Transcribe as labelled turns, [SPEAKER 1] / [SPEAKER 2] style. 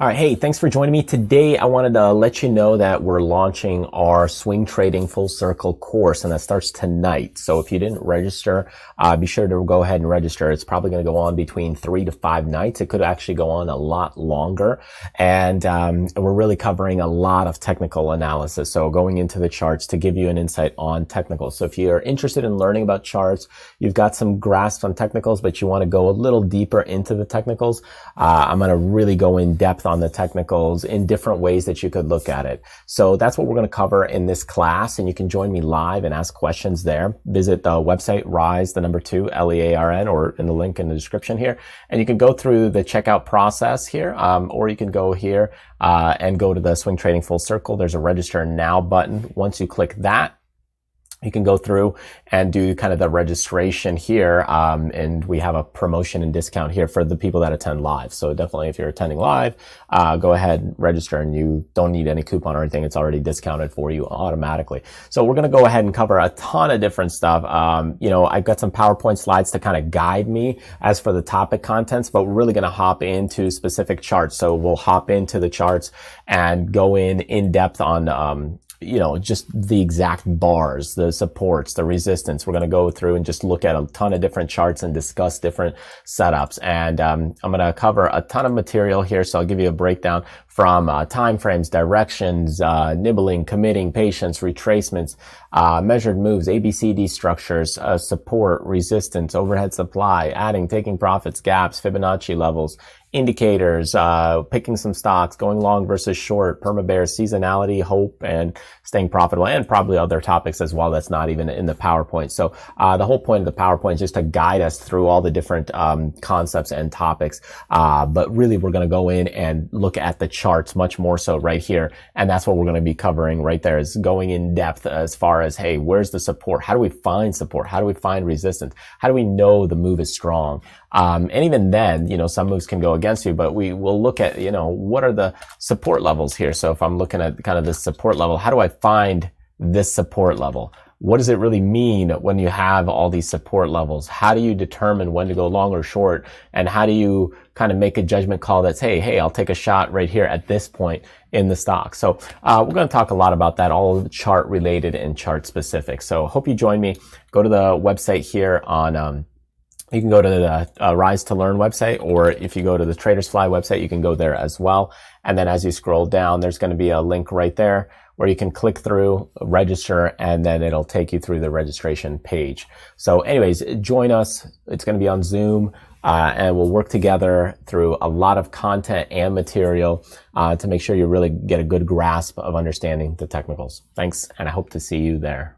[SPEAKER 1] All right, hey, thanks for joining me. Today, I wanted to let you know that we're launching our Swing Trading Full Circle course, and that starts tonight. So if you didn't register, be sure to go ahead and register. It's probably going to go on between 3 to 5 nights. It could actually go on a lot longer. And we're really covering a lot of technical analysis. So going into the charts to give you an insight on technicals. So if you're interested in learning about charts, you've got some grasp on technicals, but you want to go a little deeper into the technicals, I'm going to really go in depth on the technicals in different ways that you could look at it. So that's what we're going to cover in this class, and you can join me live and ask questions there. Visit the website RISE, the number 2, LEARN, or in the link in the description here, and you can go through the checkout process here, or you can go here and go to the Swing Trading Full Circle. There's a register now button. Once you click that, you can go through and do kind of the registration here, and we have a promotion and discount here for the people that attend live. So definitely if you're attending live, go ahead and register, and you don't need any coupon or anything. It's already discounted for you automatically. So we're going to go ahead and cover a ton of different stuff. I've got some PowerPoint slides to kind of guide me as for the topic contents, but we're really going to hop into specific charts. So we'll hop into the charts and go in depth on, just the exact bars, the supports, the resistance. We're going to go through and just look at a ton of different charts and discuss different setups. And I'm going to cover a ton of material here. So I'll give you a breakdown from time frames, directions, nibbling, committing, patience, retracements, measured moves, ABCD structures, support, resistance, overhead supply, adding, taking profits, gaps, Fibonacci levels, indicators, picking some stocks, going long versus short, perma-bear, seasonality, hope, and staying profitable, and probably other topics as well that's not even in the PowerPoint. So the whole point of the PowerPoint is just to guide us through all the different concepts and topics. But really, we're going to go in and look at the charts much more so right here. And that's what we're going to be covering right there, is going in depth as far as, hey, where's the support? How do we find support? How do we find resistance? How do we know the move is strong? And even then, some moves can go against you, but we will look at, what are the support levels here? So if I'm looking at kind of this support level, how do I find this support level? What does it really mean when you have all these support levels? How do you determine when to go long or short? And how do you kind of make a judgment call that's, hey, I'll take a shot right here at this point in the stock? So we're going to talk a lot about that, all chart related and chart specific. So hope you join me. Go to the website here on, you can go to the Rise to Learn website, or if you go to the Traders Fly website, you can go there as well. And then as you scroll down, there's going to be a link right there where you can click through, register, and then it'll take you through the registration page. So anyways, join us. It's going to be on Zoom, and we'll work together through a lot of content and material to make sure you really get a good grasp of understanding the technicals. Thanks, and I hope to see you there.